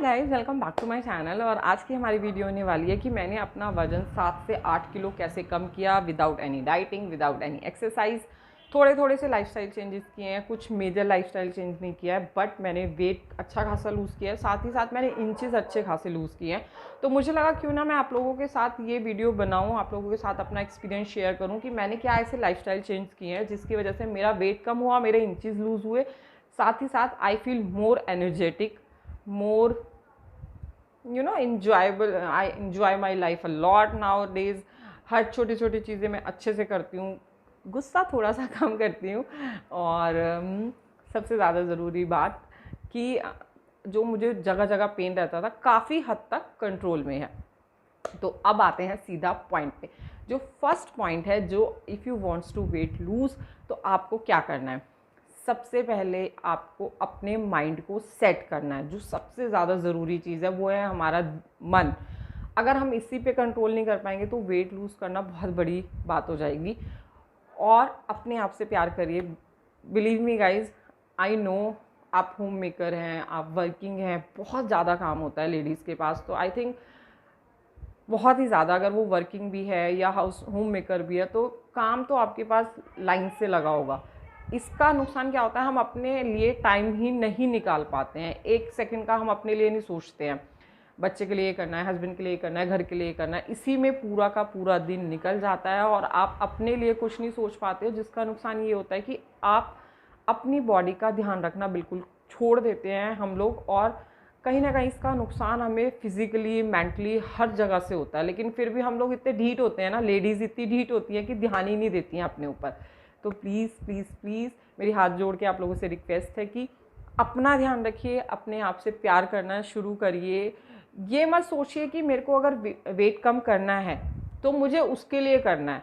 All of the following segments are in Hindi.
Guys, welcome back to my channel. और आज की हमारी वीडियो होने वाली है कि मैंने अपना वजन 7 से 8 किलो कैसे कम किया without any dieting, without any exercise. थोड़े थोड़े से लाइफस्टाइल चेंजेस किए हैं, कुछ मेजर लाइफस्टाइल चेंज नहीं किया है, बट मैंने वेट अच्छा खासा लूज़ किया है, साथ ही साथ मैंने इंचेस अच्छे खासे लूज़ किए हैं। तो मुझे लगा क्यों ना मैं आप लोगों के साथ ये वीडियो बनाऊँ, आप लोगों के साथ अपना एक्सपीरियंस शेयर करूँ कि मैंने क्या ऐसे लाइफस्टाइल चेंज किए हैं जिसकी वजह से मेरा वेट कम हुआ, मेरे इंचेस लूज़ हुए, साथ ही साथ I feel more energetic, more enjoyable. I enjoy my life a lot nowadays. हर छोटी छोटी चीज़ें मैं अच्छे से करती हूँ, गुस्सा थोड़ा सा कम करती हूँ। और सबसे ज़्यादा ज़रूरी बात कि जो मुझे जगह जगह पेन रहता था काफ़ी हद तक कंट्रोल में है। तो अब आते हैं सीधा पॉइंट पे। जो फर्स्ट पॉइंट है, जो if you wants to weight lose, तो आपको क्या करना है। सबसे पहले आपको अपने माइंड को सेट करना है। जो सबसे ज़्यादा ज़रूरी चीज़ है वो है हमारा मन। अगर हम इसी पे कंट्रोल नहीं कर पाएंगे तो वेट लूज़ करना बहुत बड़ी बात हो जाएगी। और अपने आप से प्यार करिए। Believe me guys, I know आप होम मेकर हैं, आप वर्किंग हैं, बहुत ज़्यादा काम होता है लेडीज़ के पास। तो आई थिंक बहुत ही ज़्यादा, अगर वो वर्किंग भी है या हाउस होम मेकर भी है, तो काम तो आपके पास लाइन से लगा होगा। इसका नुकसान क्या होता है, हम अपने लिए टाइम ही नहीं निकाल पाते हैं। एक सेकंड का हम अपने लिए नहीं सोचते हैं। बच्चे के लिए करना है, हस्बैंड के लिए करना है, घर के लिए करना है, इसी में पूरा का पूरा दिन निकल जाता है और आप अपने लिए कुछ नहीं सोच पाते हो। जिसका नुकसान ये होता है कि आप अपनी बॉडी का ध्यान रखना बिल्कुल छोड़ देते हैं हम लोग। और कहीं ना कहीं इसका नुकसान हमें फिजिकली, मेंटली, हर जगह से होता है। लेकिन फिर भी हम लोग इतने ढीठ होते हैं ना, लेडीज़ इतनी ढीठ होती हैं कि ध्यान ही नहीं देती हैं अपने ऊपर। तो प्लीज़ प्लीज़ प्लीज़ मेरी हाथ जोड़ के आप लोगों से रिक्वेस्ट है कि अपना ध्यान रखिए, अपने आप से प्यार करना शुरू करिए। ये मत सोचिए कि मेरे को अगर वेट कम करना है तो मुझे उसके लिए करना है।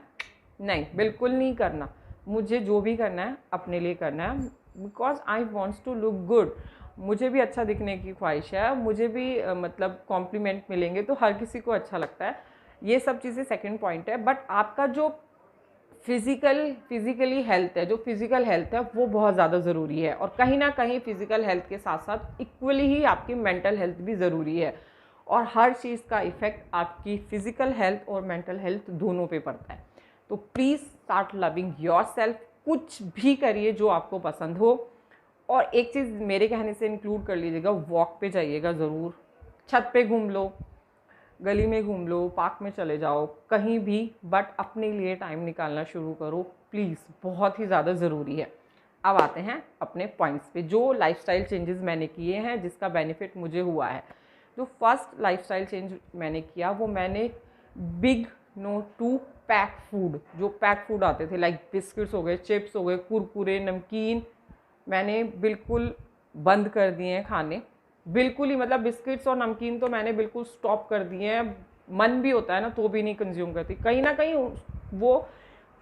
नहीं, बिल्कुल नहीं करना। मुझे जो भी करना है अपने लिए करना है, because I wants to look good. मुझे भी अच्छा दिखने की ख्वाहिश है, मुझे भी मतलब कॉम्प्लीमेंट मिलेंगे तो हर किसी को अच्छा लगता है। ये सब चीज़ें सेकंड पॉइंट है। बट आपका जो फिजिकली हेल्थ है, जो फिजिकल हेल्थ है वो बहुत ज़्यादा ज़रूरी है। और कहीं ना कहीं फिजिकल हेल्थ के साथ साथ इक्वली ही आपकी मेंटल हेल्थ भी ज़रूरी है। और हर चीज़ का इफ़ेक्ट आपकी फिजिकल हेल्थ और मेंटल हेल्थ दोनों पे पड़ता है। तो please start loving your self. कुछ भी करिए जो आपको पसंद हो। और एक चीज़ मेरे कहने से इंक्लूड कर लीजिएगा, वॉक पे जाइएगा ज़रूर। छत पे घूम लो, गली में घूम लो, पार्क में चले जाओ, कहीं भी, बट अपने लिए टाइम निकालना शुरू करो प्लीज़, बहुत ही ज़्यादा ज़रूरी है। अब आते हैं अपने पॉइंट्स पे, जो लाइफस्टाइल चेंजेस मैंने किए हैं जिसका बेनिफिट मुझे हुआ है। जो फर्स्ट लाइफस्टाइल चेंज मैंने किया वो मैंने big no to pack food, जो पैक फूड आते थे लाइक बिस्किट्स हो गए, चिप्स हो गए, कुरकुरे, नमकीन, मैंने बिल्कुल बंद कर दिए हैं खाने। बिल्कुल ही, मतलब बिस्किट्स और नमकीन तो मैंने बिल्कुल स्टॉप कर दिए हैं। मन भी होता है ना तो भी नहीं कंज्यूम करती। कहीं ना कहीं वो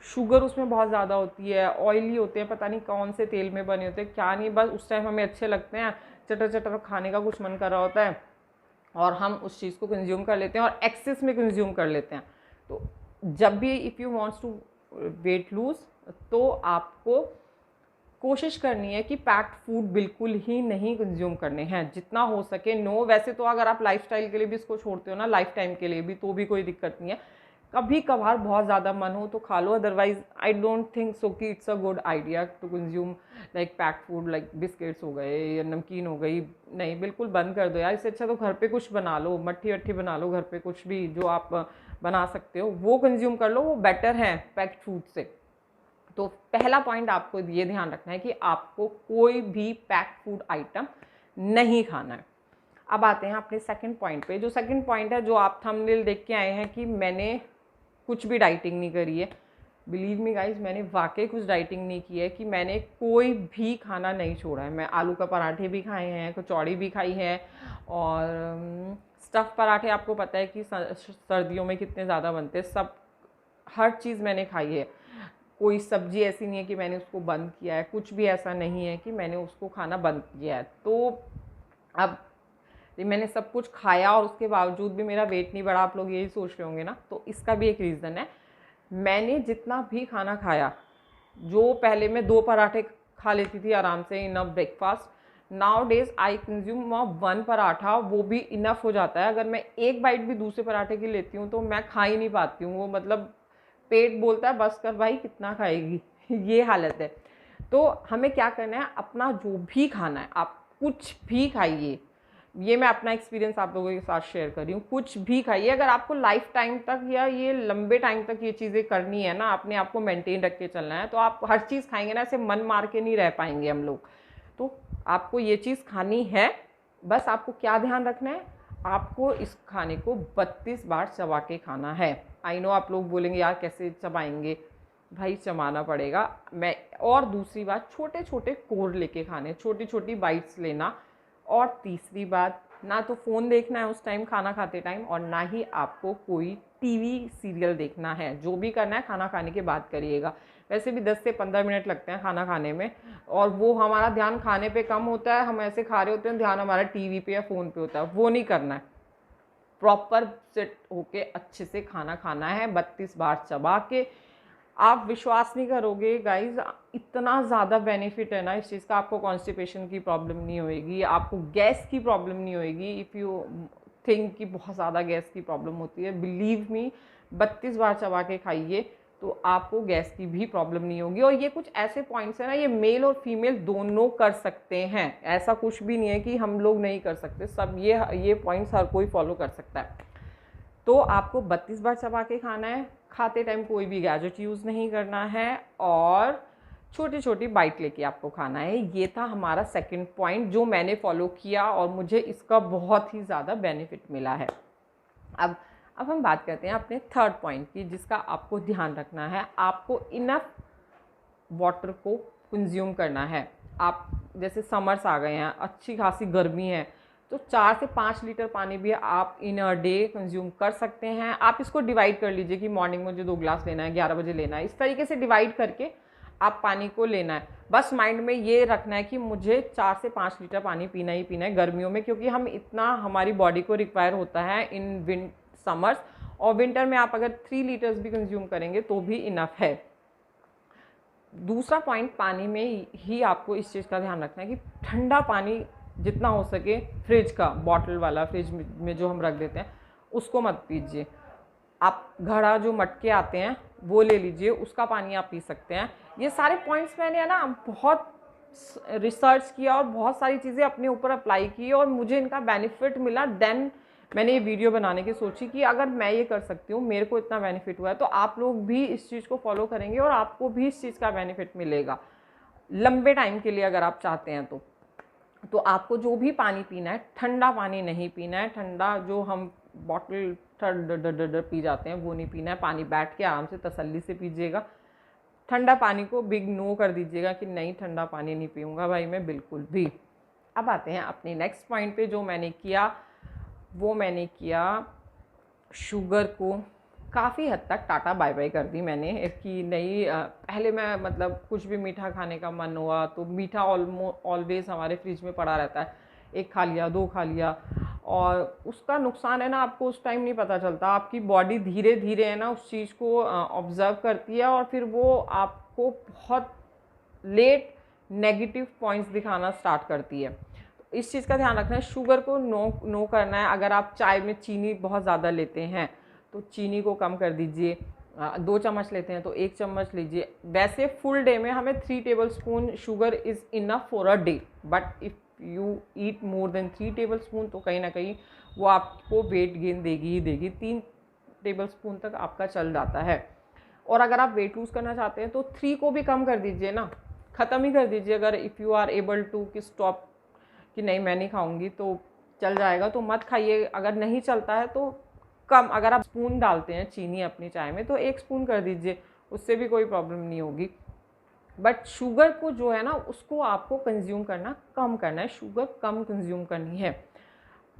शुगर उसमें बहुत ज़्यादा होती है, ऑयली होते हैं, पता नहीं कौन से तेल में बने होते हैं क्या नहीं, बस उस टाइम हमें अच्छे लगते हैं, चटर चटर खाने का कुछ मन कर रहा होता है और हम उस चीज़ को कंज्यूम कर लेते हैं और एक्सेस में कंज्यूम कर लेते हैं। तो जब भी if you wants to weight lose, तो आपको कोशिश करनी है कि पैक्ड फूड बिल्कुल ही नहीं कंज्यूम करने हैं, जितना हो सके नो। वैसे तो अगर आप लाइफस्टाइल के लिए भी इसको छोड़ते हो ना, लाइफ टाइम के लिए भी, तो भी कोई दिक्कत नहीं है। कभी कभार बहुत ज़्यादा मन हो तो खा लो, otherwise I don't think so कि it's a good idea to consume like packed food, like biscuits हो गए या नमकीन हो गई। नहीं, बिल्कुल बंद कर दो यार। इससे अच्छा तो घर पे कुछ बना लो, मट्ठी वट्ठी बना लो घर पे, कुछ भी जो आप बना सकते हो वो कंज्यूम कर लो, वो बेटर है पैक्ड फूड से। तो पहला पॉइंट आपको ये ध्यान रखना है कि आपको कोई भी पैक्ड फूड आइटम नहीं खाना है। अब आते हैं अपने सेकंड पॉइंट पे। जो सेकंड पॉइंट है, जो आप थंबनेल देख के आए हैं कि मैंने कुछ भी डाइटिंग नहीं करी है, बिलीव मी गाइज, मैंने वाकई कुछ डाइटिंग नहीं की है। कि मैंने कोई भी खाना नहीं छोड़ा है। मैं आलू का पराठे भी खाए हैं, कचौड़ी भी खाई है, और स्टफ़ पराठे आपको पता है कि सर्दियों में कितने ज़्यादा बनते हैं। सब हर चीज़ मैंने खाई है। कोई सब्जी ऐसी नहीं है कि मैंने उसको बंद किया है, कुछ भी ऐसा नहीं है कि मैंने उसको खाना बंद किया है। तो अब मैंने सब कुछ खाया और उसके बावजूद भी मेरा वेट नहीं बढ़ा, आप लोग यही सोच रहे होंगे ना। तो इसका भी एक रीज़न है। मैंने जितना भी खाना खाया, जो पहले मैं 2 पराठे खा लेती थी आराम से in a breakfast, now days I consume 1 paratha, वो भी इनफ हो जाता है। अगर मैं एक बाइट भी दूसरे पराठे की लेती हूँ तो मैं खा ही नहीं पाती हूँ, वो मतलब पेट बोलता है बस कर भाई, कितना खाएगी ये हालत है। तो हमें क्या करना है, अपना जो भी खाना है आप कुछ भी खाइए, ये मैं अपना एक्सपीरियंस आप लोगों के साथ शेयर कर रही हूँ। कुछ भी खाइए, अगर आपको लाइफ टाइम तक या ये लंबे टाइम तक ये चीज़ें करनी है ना, अपने आप को मेंटेन रख के चलना है, तो आप हर चीज़ खाएंगे ना, ऐसे मन मार के नहीं रह पाएंगे हम लोग। तो आपको ये चीज़ खानी है, बस आपको क्या ध्यान रखना है, आपको इस खाने को 32 बार चबा के खाना है। आई नो आप लोग बोलेंगे यार कैसे चबाएंगे, भाई चबाना पड़ेगा। मैं और दूसरी बात, छोटे छोटे कोर लेके खाने, छोटी छोटी बाइट्स लेना। और तीसरी बात, ना तो फ़ोन देखना है उस टाइम खाना खाते टाइम, और ना ही आपको कोई टीवी सीरियल देखना है। जो भी करना है खाना खाने के बाद करिएगा। वैसे भी 10 से 15 मिनट लगते हैं खाना खाने में, और वो हमारा ध्यान खाने पे कम होता है, हम ऐसे खा रहे होते हैं, ध्यान हमारा टीवी पे या फ़ोन पे होता है, वो नहीं करना है। प्रॉपर सेट होके अच्छे से खाना खाना है 32 बार चबा के। आप विश्वास नहीं करोगे गाइज, इतना ज़्यादा बेनिफिट है ना इस चीज़ का। आपको कॉन्स्टिपेशन की प्रॉब्लम नहीं होएगी, आपको गैस की प्रॉब्लम नहीं होएगी। इफ़ यू थिंक कि बहुत ज़्यादा गैस की प्रॉब्लम होती है, बिलीव मी 32 बार चबा के खाइए तो आपको गैस की भी प्रॉब्लम नहीं होगी। और ये कुछ ऐसे पॉइंट्स हैं ना, ये मेल और फीमेल दोनों कर सकते हैं, ऐसा कुछ भी नहीं है कि हम लोग नहीं कर सकते, सब ये पॉइंट्स हर कोई फॉलो कर सकता है। तो आपको 32 बार चबा के खाना है, खाते टाइम कोई भी गैजेट यूज़ नहीं करना है, और छोटी छोटी बाइट लेके आपको खाना है। ये था हमारा सेकंड पॉइंट जो मैंने फॉलो किया और मुझे इसका बहुत ही ज़्यादा बेनिफिट मिला है। अब हम बात करते हैं अपने थर्ड पॉइंट की, जिसका आपको ध्यान रखना है। आपको इनफ वाटर को कंज्यूम करना है। आप जैसे समर्स आ गए हैं, अच्छी खासी गर्मी है, तो 4 से 5 लीटर पानी भी आप इन अ डे कंज्यूम कर सकते हैं। आप इसको डिवाइड कर लीजिए कि मॉर्निंग में मुझे 2 ग्लास लेना है, 11 बजे लेना है, इस तरीके से डिवाइड करके आप पानी को लेना है। बस माइंड में ये रखना है कि मुझे 4 से 5 लीटर पानी पीना ही पीना है गर्मियों में, क्योंकि हम इतना हमारी बॉडी को रिक्वायर होता है इन समर्स। और विंटर में आप अगर 3 लीटर्स भी कंज्यूम करेंगे तो भी इनफ है। दूसरा पॉइंट, पानी में ही आपको इस चीज़ का ध्यान रखना है कि ठंडा पानी जितना हो सके, फ्रिज का बॉटल वाला, फ्रिज में जो हम रख देते हैं उसको मत पीजिए। आप घड़ा जो मटके आते हैं वो ले लीजिए, उसका पानी आप पी सकते हैं। ये सारे पॉइंट्स मैंने ना बहुत रिसर्च किया और बहुत सारी चीज़ें अपने ऊपर अप्लाई की और मुझे इनका बेनिफिट मिला। देन मैंने ये वीडियो बनाने की सोची कि अगर मैं ये कर सकती हूँ, मेरे को इतना बेनिफिट हुआ है, तो आप लोग भी इस चीज़ को फॉलो करेंगे और आपको भी इस चीज़ का बेनिफिट मिलेगा लंबे टाइम के लिए। अगर आप चाहते हैं तो आपको जो भी पानी पीना है, ठंडा पानी नहीं पीना है। ठंडा जो हम बॉटल पी जाते हैं वो नहीं पीना है। पानी बैठ के आराम से तसल्ली से पीजिएगा। ठंडा पानी को बिग नो कर दीजिएगा कि नहीं, ठंडा पानी नहीं पीऊँगा भाई मैं बिल्कुल भी। अब आते हैं अपने नेक्स्ट पॉइंट पे। जो मैंने किया वो मैंने किया शुगर को काफ़ी हद तक टाटा बाय बाय कर दी मैंने कि नहीं। पहले मैं मतलब कुछ भी मीठा खाने का मन हुआ तो मीठा ऑलवेज हमारे फ्रिज में पड़ा रहता है, 1 खा लिया, 2 खा लिया, और उसका नुकसान है ना, आपको उस टाइम नहीं पता चलता। आपकी बॉडी धीरे धीरे है ना उस चीज़ को ऑब्जर्व करती है और फिर वो आपको बहुत लेट नेगेटिव पॉइंट्स दिखाना स्टार्ट करती है। तो इस चीज़ का ध्यान रखना है, शुगर को नो करना है। अगर आप चाय में चीनी बहुत ज़्यादा लेते हैं तो चीनी को कम कर दीजिए। 2 चम्मच लेते हैं तो 1 चम्मच लीजिए। वैसे फुल डे में हमें 3 table spoon sugar is enough for a day, but if you eat more than 3 table spoon तो कहीं ना कहीं वो आपको वेट गेन देगी ही देगी। 3 टेबल स्पून तक आपका चल जाता है। और अगर आप वेट लूज़ करना चाहते हैं तो 3 को भी कम कर दीजिए ना, ख़त्म ही कर दीजिए। अगर if you are able to कि स्टॉप कि नहीं मैं नहीं खाऊंगी तो चल जाएगा तो मत खाइए। अगर नहीं चलता है तो कम, अगर आप स्पून डालते हैं चीनी अपनी चाय में तो 1 स्पून कर दीजिए, उससे भी कोई प्रॉब्लम नहीं होगी। बट शुगर को जो है ना उसको आपको कंज्यूम करना कम करना है, शुगर कम कंज्यूम करनी है।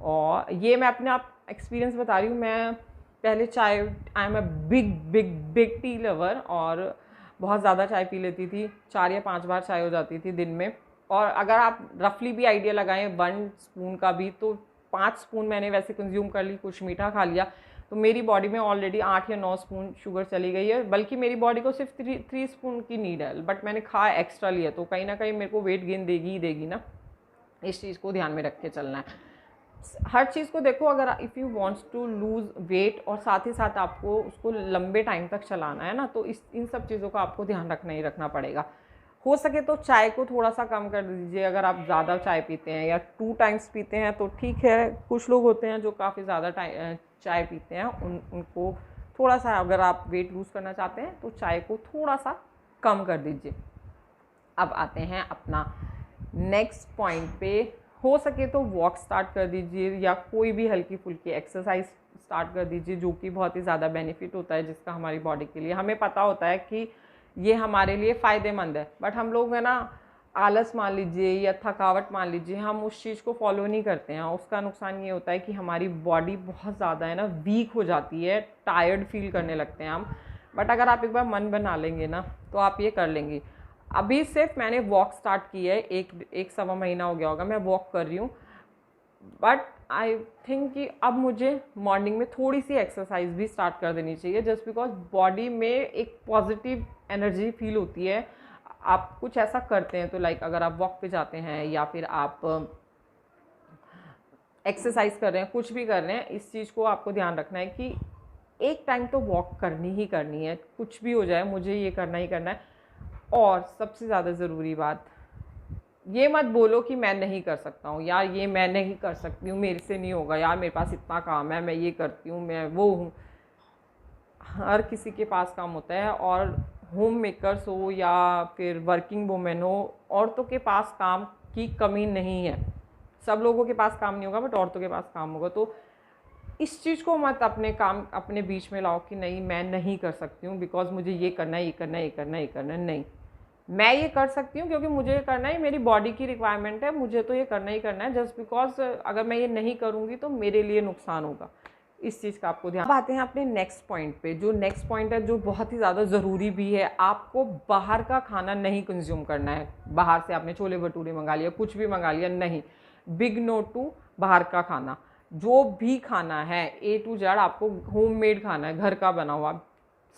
और ये मैं अपने आप एक्सपीरियंस बता रही हूँ। मैं पहले चाय, I am a big big big tea lover, और बहुत ज़्यादा चाय पी लेती थी, 4 या 5 बार चाय हो जाती थी दिन में। और अगर आप रफली भी आइडिया लगाएं 1 स्पून का भी, तो 5 स्पून मैंने वैसे कंज्यूम कर ली, कुछ मीठा खा लिया, तो मेरी बॉडी में ऑलरेडी 8 या 9 स्पून शुगर चली गई है। बल्कि मेरी बॉडी को सिर्फ 3 स्पून की नीड है, बट मैंने खा एक्स्ट्रा लिया तो कहीं ना कहीं मेरे को वेट गेन देगी ही देगी ना। इस चीज़ को ध्यान में रख के चलना है। हर चीज़ को देखो, अगर if you wants to lose weight और साथ ही साथ आपको उसको लंबे टाइम तक चलाना है ना, तो इन सब चीज़ों का आपको ध्यान रखना ही रखना पड़ेगा। हो सके तो चाय को थोड़ा सा कम कर दीजिए। अगर आप ज़्यादा चाय पीते हैं या 2 टाइम्स पीते हैं तो ठीक है। कुछ लोग होते हैं जो काफ़ी ज़्यादा चाय पीते हैं, उनको थोड़ा सा, अगर आप वेट लूज़ करना चाहते हैं तो चाय को थोड़ा सा कम कर दीजिए। अब आते हैं अपना नेक्स्ट पॉइंट पे। हो सके तो वॉक स्टार्ट कर दीजिए या कोई भी हल्की फुल्की एक्सरसाइज स्टार्ट कर दीजिए, जो कि बहुत ही ज़्यादा बेनिफिट होता है, जिसका हमारी बॉडी के लिए, हमें पता होता है कि ये हमारे लिए फ़ायदेमंद है, बट हम लोग है ना आलस मान लीजिए या थकावट मान लीजिए, हम उस चीज़ को फॉलो नहीं करते हैं। उसका नुकसान ये होता है कि हमारी बॉडी बहुत ज़्यादा है ना वीक हो जाती है, टायर्ड फील करने लगते हैं हम। बट अगर आप एक बार मन बना लेंगे ना तो आप ये कर लेंगे। अभी सिर्फ मैंने वॉक स्टार्ट की है, एक सवा महीना हो गया होगा मैं वॉक कर रही हूँ, बट आई थिंक कि अब मुझे मॉर्निंग में थोड़ी सी एक्सरसाइज भी स्टार्ट कर देनी चाहिए, जस्ट बिकॉज बॉडी में एक पॉजिटिव एनर्जी फील होती है। आप कुछ ऐसा करते हैं तो लाइक अगर आप वॉक पे जाते हैं या फिर आप एक्सरसाइज कर रहे हैं, कुछ भी कर रहे हैं, इस चीज़ को आपको ध्यान रखना है कि एक टाइम तो वॉक करनी ही करनी है, कुछ भी हो जाए मुझे ये करना ही करना है। और सबसे ज़्यादा ज़रूरी बात, ये मत बोलो कि मैं नहीं कर सकता हूँ, यार ये मैं नहीं कर सकती हूँ, मेरे से नहीं होगा, यार मेरे पास इतना काम है, मैं ये करती हूँ, मैं वो हूँ। हर किसी के पास काम होता है, और होम मेकर्स हो या फिर वर्किंग वुमेन हो, औरतों के पास काम की कमी नहीं है। सब लोगों के पास काम नहीं होगा, बट औरतों के पास काम होगा। तो इस चीज़ को मत अपने बीच में लाओ कि नहीं मैं नहीं कर सकती हूँ बिकॉज मुझे ये करना है, ये करना है, ये करना है, ये करना है। नहीं, मैं ये कर सकती हूँ क्योंकि मुझे ये करना है, मेरी बॉडी की रिक्वायरमेंट है, मुझे तो ये करना ही करना है। जस्ट बिकॉज अगर मैं ये नहीं करूँगी तो मेरे लिए नुकसान होगा। इस चीज़ का आपको ध्यान। अब आते हैं अपने नेक्स्ट पॉइंट पे। जो नेक्स्ट पॉइंट है जो बहुत ही ज़्यादा ज़रूरी भी है, आपको बाहर का खाना नहीं कंज्यूम करना है। बाहर से आपने छोले भटूरे मंगा लिया, कुछ भी मंगा लिया, नहीं, बिग नो टू बाहर का खाना। जो भी खाना है A to Z आपको होममेड खाना है, घर का बना हुआ।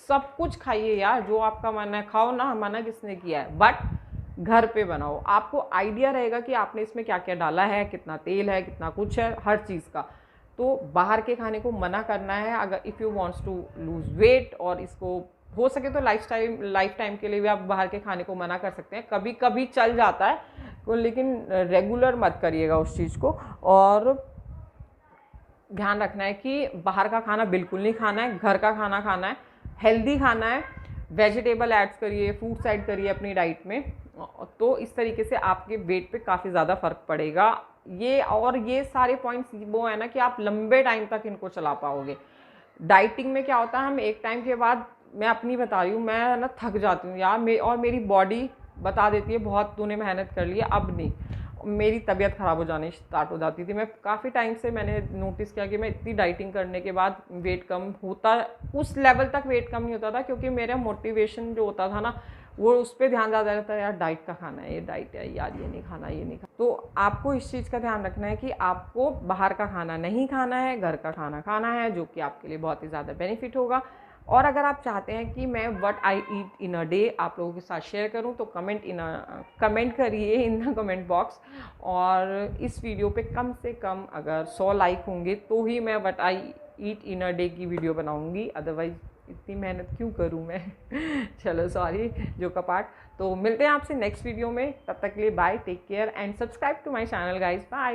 सब कुछ खाइए यार, जो आपका मन है खाओ ना, मना किसने किया है, बट घर पे बनाओ। आपको आइडिया रहेगा कि आपने इसमें क्या क्या डाला है, कितना तेल है, कितना कुछ है, हर चीज़ का। तो बाहर के खाने को मना करना है अगर if you wants to lose weight, और इसको हो सके तो लाइफ टाइम के लिए भी आप बाहर के खाने को मना कर सकते हैं। कभी कभी चल जाता है, लेकिन रेगुलर मत करिएगा उस चीज़ को। और ध्यान रखना है कि बाहर का खाना बिल्कुल नहीं खाना है, घर का खाना खाना है, हेल्दी खाना है, वेजिटेबल ऐड्स करिए, फ्रूट्स ऐड करिए अपनी डाइट में। तो इस तरीके से आपके वेट पे काफ़ी ज़्यादा फ़र्क पड़ेगा। ये सारे पॉइंट्स वो है ना कि आप लंबे टाइम तक इनको चला पाओगे। डाइटिंग में क्या होता है, हम एक टाइम के बाद, मैं अपनी बता रही हूँ, मैं ना थक जाती हूँ यार, और मेरी बॉडी बता देती है बहुत तूने मेहनत कर ली है, अब नहीं। मेरी तबीयत ख़राब हो जानी स्टार्ट हो जाती थी। मैं काफ़ी टाइम से मैंने नोटिस किया कि मैं इतनी डाइटिंग करने के बाद वेट कम होता, उस लेवल तक वेट कम नहीं होता था, क्योंकि मेरा मोटिवेशन जो होता था ना वो उस पर ध्यान ज़्यादा रहता है, यार डाइट का खाना है, ये डाइट है यार, ये नहीं खाना, ये नहीं खाना। तो आपको इस चीज़ का ध्यान रखना है कि आपको बाहर का खाना नहीं खाना है, घर का खाना खाना है, जो कि आपके लिए बहुत ही ज़्यादा बेनिफिट होगा। और अगर आप चाहते हैं कि मैं what I eat in a day आप लोगों के साथ शेयर करूं, तो कमेंट करिए इन द कमेंट बॉक्स। और इस वीडियो पे कम से कम अगर 100 लाइक होंगे तो ही मैं what I eat in a day की वीडियो बनाऊंगी, अदरवाइज इतनी मेहनत क्यों करूं मैं। चलो सॉरी जो का पार्ट। तो मिलते हैं आपसे नेक्स्ट वीडियो में, तब तक के लिए bye, take care and subscribe to my channel guys, bye.